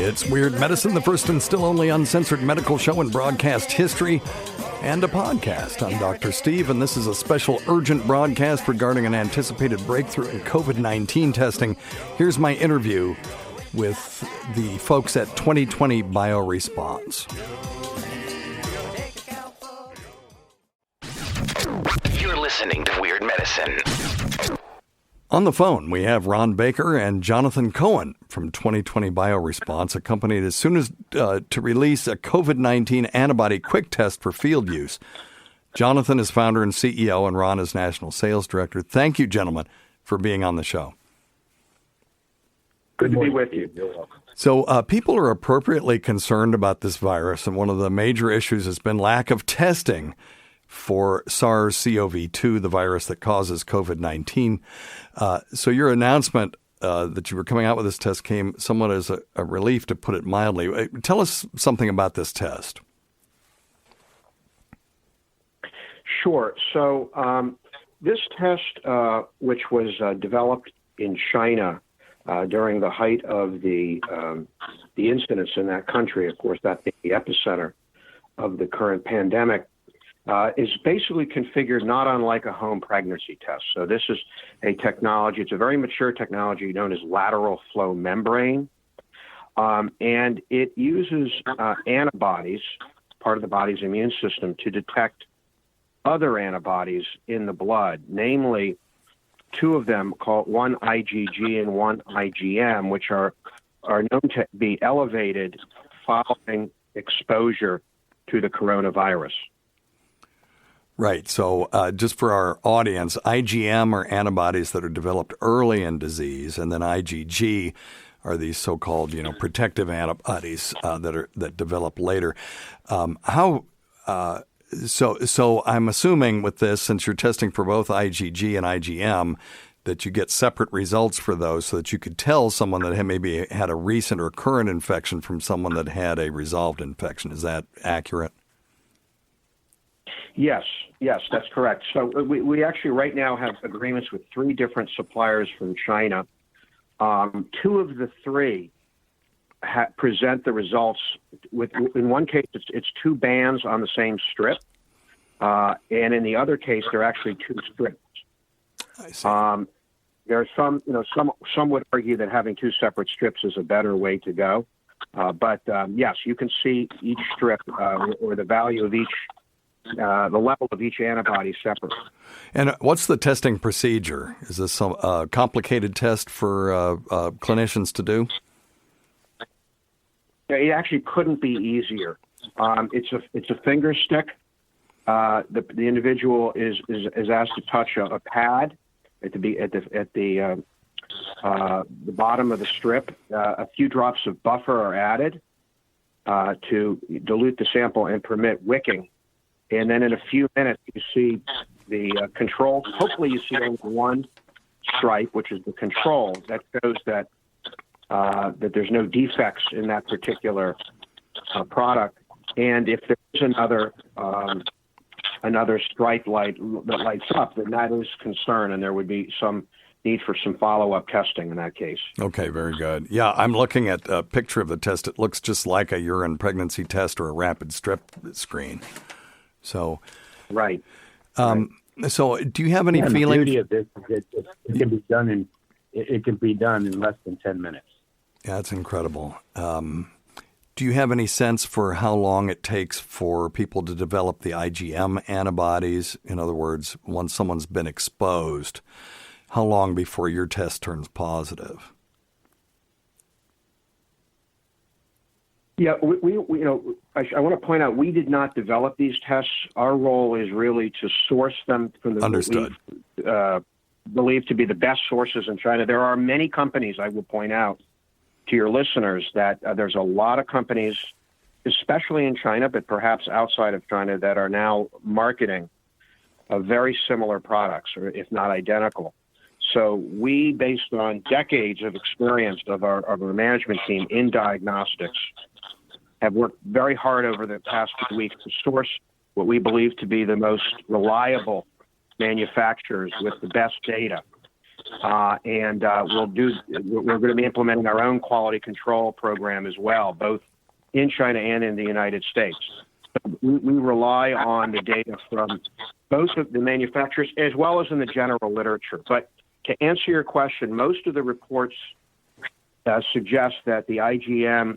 It's Weird Medicine, the first and still only uncensored medical show in broadcast history and a podcast. I'm Dr. Steve, and this is a special urgent broadcast regarding an anticipated breakthrough in COVID-19 testing. Here's my interview with the folks at 2020 BioResponse. You're listening to Weird Medicine. On the phone, we have Ron Baker and Jonathan Cohen from 2020 BioResponse, a company as soon as to release a COVID-19 antibody quick test for field use. Jonathan is founder and CEO, and Ron is national sales director. Thank you, gentlemen, for being on the show. Good to be with you. You're welcome. So people are appropriately concerned about this virus, and one of the major issues has been lack of testing for SARS-CoV-2, the virus that causes COVID-19. So your announcement that you were coming out with this test came somewhat as a relief, to put it mildly. Tell us something about this test. Sure. So this test, which was developed in China during the height of the incidence in that country, of course, that being the epicenter of the current pandemic, is basically configured not unlike a home pregnancy test. So this is a technology, it's a very mature technology known as lateral flow membrane. And it uses antibodies, part of the body's immune system, to detect other antibodies in the blood, namely two of them, called one IgG and one IgM, which are known to be elevated following exposure to the coronavirus. Right. So just for our audience, IgM are antibodies that are developed early in disease, and then IgG are these so-called, protective antibodies that develop later. So I'm assuming with this, since you're testing for both IgG and IgM, that you get separate results for those, so that you could tell someone that maybe had a recent or current infection from someone that had a resolved infection. Is that accurate? Yes, that's correct. So we actually right now have agreements with three different suppliers from China. Two of the three present the results in one case, it's two bands on the same strip. And in the other case, they're actually two strips. I see. There are some would argue that having two separate strips is a better way to go. But yes, you can see each strip or the value of each, the level of each antibody separate. And what's the testing procedure? Is this some complicated test for clinicians to do? It actually couldn't be easier. It's a finger stick. The individual is asked to touch a pad at the bottom of the strip. A few drops of buffer are added to dilute the sample and permit wicking. And then in a few minutes, you see the control. Hopefully, you see only one stripe, which is the control. That shows that there's no defects in that particular product. And if there's another stripe that lights up, then that is concern, and there would be some need for some follow-up testing in that case. Okay, very good. Yeah, I'm looking at a picture of the test. It looks just like a urine pregnancy test or a rapid strip screen. So, right. So, do you have any feeling? The beauty of this is that it can be done in less than 10 minutes. Yeah, that's incredible. Do you have any sense for how long it takes for people to develop the IgM antibodies? In other words, once someone's been exposed, how long before your test turns positive? Yeah, I want to point out we did not develop these tests. Our role is really to source them from the believed to be the best sources in China. There are many companies, I will point out to your listeners, that there's a lot of companies, especially in China, but perhaps outside of China, that are now marketing very similar products, or if not identical. So we, based on decades of experience of our management team in diagnostics, have worked very hard over the past few weeks to source what we believe to be the most reliable manufacturers with the best data. and we're going to be implementing our own quality control program as well, both in China and in the United States. We rely on the data from both of the manufacturers as well as in the general literature. But to answer your question, most of the reports suggest that the IgM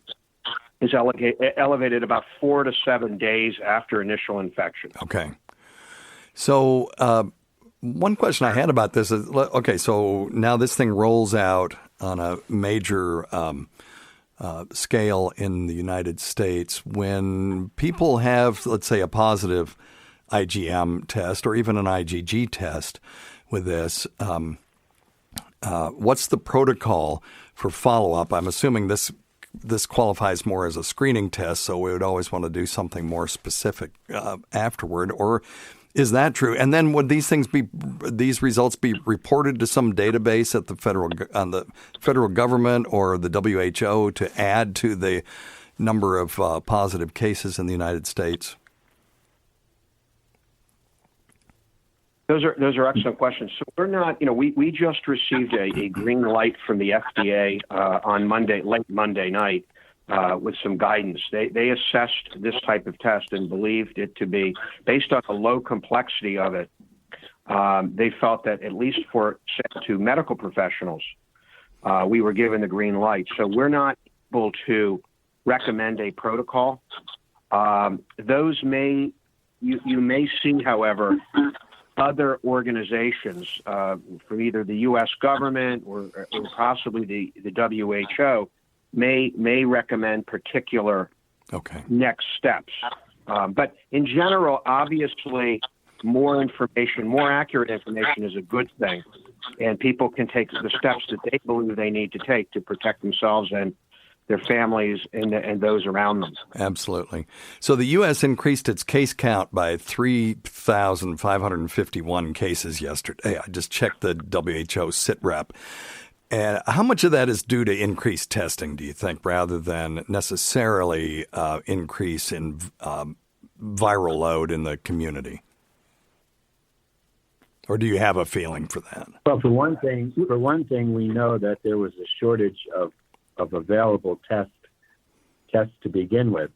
is elevated about 4 to 7 days after initial infection. Okay. So one question I had about this is, okay, so now this thing rolls out on a major scale in the United States. When people have, let's say, a positive IgM test or even an IgG test with this, what's the protocol for follow-up? I'm assuming this qualifies more as a screening test, so we would always want to do something more specific afterward. Or is that true? And then would these results be reported to some database at the federal government or the WHO to add to the number of positive cases in the United States? Those are excellent questions. So we're not, we just received a green light from the FDA on late Monday night with some guidance. They assessed this type of test and believed it to be, based on the low complexity of it, they felt that at least for sale to medical professionals, we were given the green light. So we're not able to recommend a protocol. You may see, however, other organizations from either the U.S. government or possibly the WHO may recommend particular next steps. But in general, obviously, more information, more accurate information is a good thing, and people can take the steps that they believe they need to take to protect themselves and their families and those around them. Absolutely. So the U.S. increased its case count by 3,551 cases yesterday. I just checked the WHO SITREP. And how much of that is due to increased testing, do you think, rather than necessarily increase in viral load in the community? Or do you have a feeling for that? Well, for one thing, we know that there was a shortage of available tests to begin with.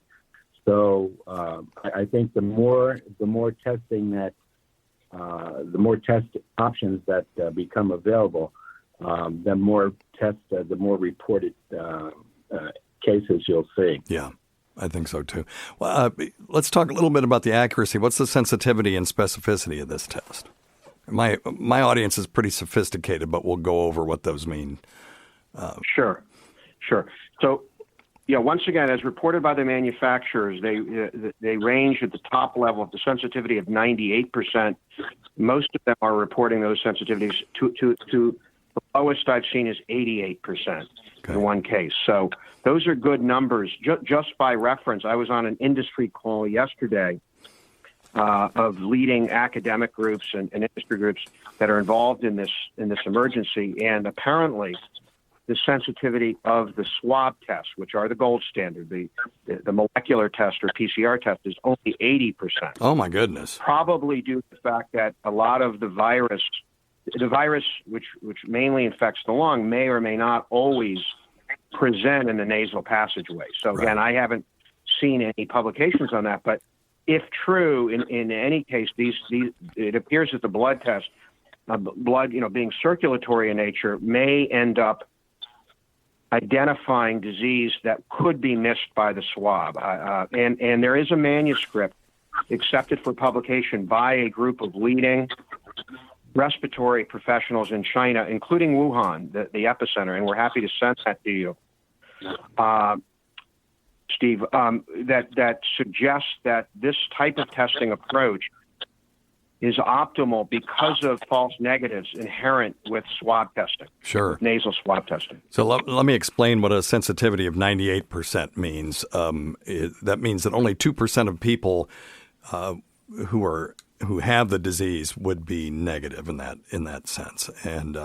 So I think the more testing the more test options that become available, the more reported cases you'll see. Yeah, I think so too. Well, let's talk a little bit about the accuracy. What's the sensitivity and specificity of this test? My audience is pretty sophisticated, but we'll go over what those mean. Sure. So, once again, as reported by the manufacturers, they range at the top level of the sensitivity of 98%. Most of them are reporting those sensitivities to the lowest I've seen is 88% in one case. So those are good numbers. Just by reference, I was on an industry call yesterday of leading academic groups and industry groups that are involved in this emergency, and apparently the sensitivity of the swab tests, which are the gold standard, the molecular test or PCR test, is only 80%. Oh, my goodness. Probably due to the fact that a lot of the virus, which mainly infects the lung, may or may not always present in the nasal passageway. So, again, I haven't seen any publications on that. But if true, in any case, it appears that the blood test, being circulatory in nature, may end up identifying disease that could be missed by the swab. And there is a manuscript accepted for publication by a group of leading respiratory professionals in China, including Wuhan, the epicenter, and we're happy to send that to you, Steve, that suggests that this type of testing approach is optimal because of false negatives inherent with swab testing. Sure. Nasal swab testing. So let me explain what a sensitivity of 98% means. That means that only 2% of people who have the disease would be negative in that sense, and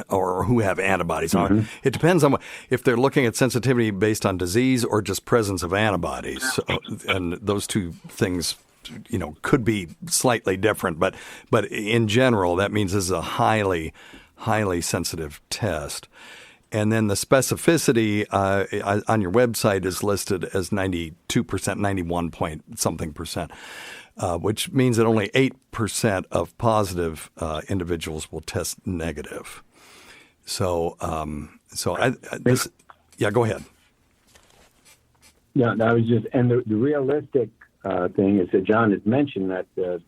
or who have antibodies. Mm-hmm. It depends on if they're looking at sensitivity based on disease or just presence of antibodies, and those two things could be slightly different, but in general, that means this is a highly highly sensitive test. And then the specificity on your website is listed as 92%, 91 point something percent, which means that only 8% of positive individuals will test negative. So, yeah, go ahead. Yeah, that was just, and the realistic thing is that John has mentioned that the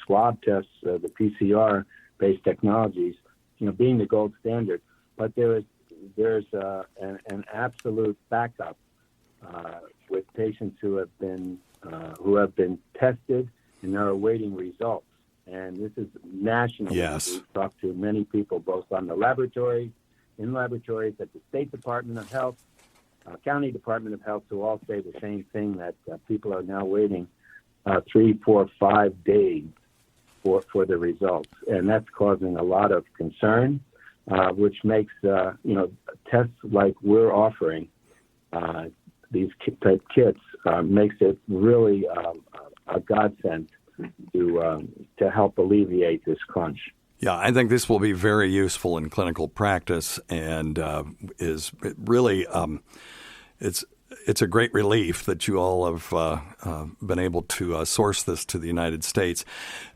swab tests, the PCR-based technologies, being the gold standard, but there's an absolute backup with patients who have been tested and are awaiting results. And this is national. Yes. We've talked to many people, both on the laboratories, in laboratories at the State Department of Health, County Department of Health, who all say the same thing, that people are now waiting 3, 4, 5 days for the results. And that's causing a lot of concern, which makes, tests like we're offering, these type kits, makes it really a godsend to help alleviate this crunch. Yeah, I think this will be very useful in clinical practice, and is really it's a great relief that you all have been able to source this to the United States.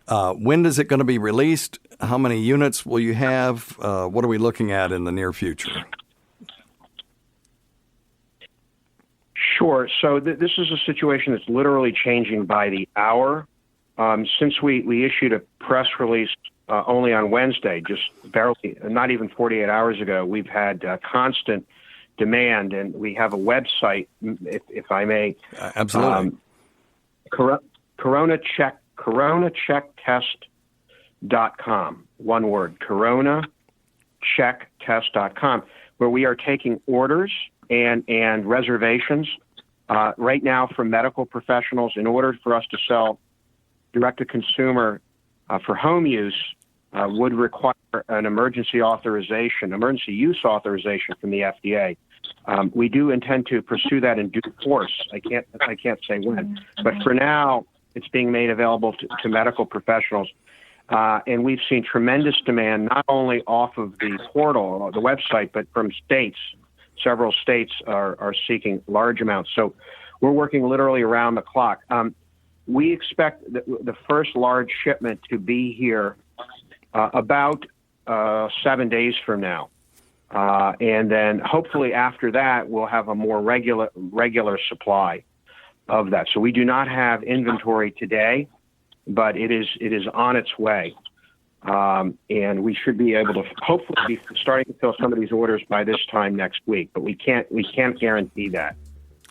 When is it going to be released? How many units will you have? What are we looking at in the near future? Sure. So this is a situation that's literally changing by the hour. Since we issued a press release only on Wednesday, just barely, not even 48 hours ago, we've had constant demand, and we have a website, if I may. Absolutely. CoronaCheckTest.com. One word, CoronaCheckTest.com, where we are taking orders and reservations right now from medical professionals. In order for us to sell direct-to-consumer for home use, would require an emergency use authorization from the FDA. We do intend to pursue that in due course. I can't say when, but for now, it's being made available to medical professionals. And we've seen tremendous demand, not only off of the portal or the website, but from states. Several states are seeking large amounts. So we're working literally around the clock. We expect the first large shipment to be here about 7 days from now. And then hopefully after that, we'll have a more regular supply of that. So we do not have inventory today, but it is on its way. And we should be able to hopefully be starting to fill some of these orders by this time next week, but we can't guarantee that.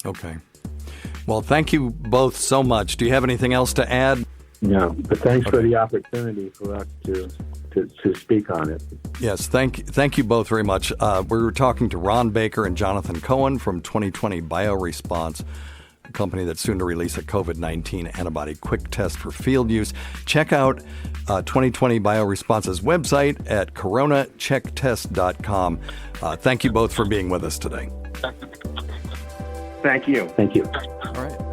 Okay. Well, thank you both so much. Do you have anything else to add? No, but thanks for the opportunity for us to speak on it. Yes, thank you both very much. We were talking to Ron Baker and Jonathan Cohen from 2020 BioResponse, a company that's soon to release a COVID-19 antibody quick test for field use. Check out 2020 BioResponse's website at coronachecktest.com. Thank you both for being with us today. Thank you. Thank you. All right.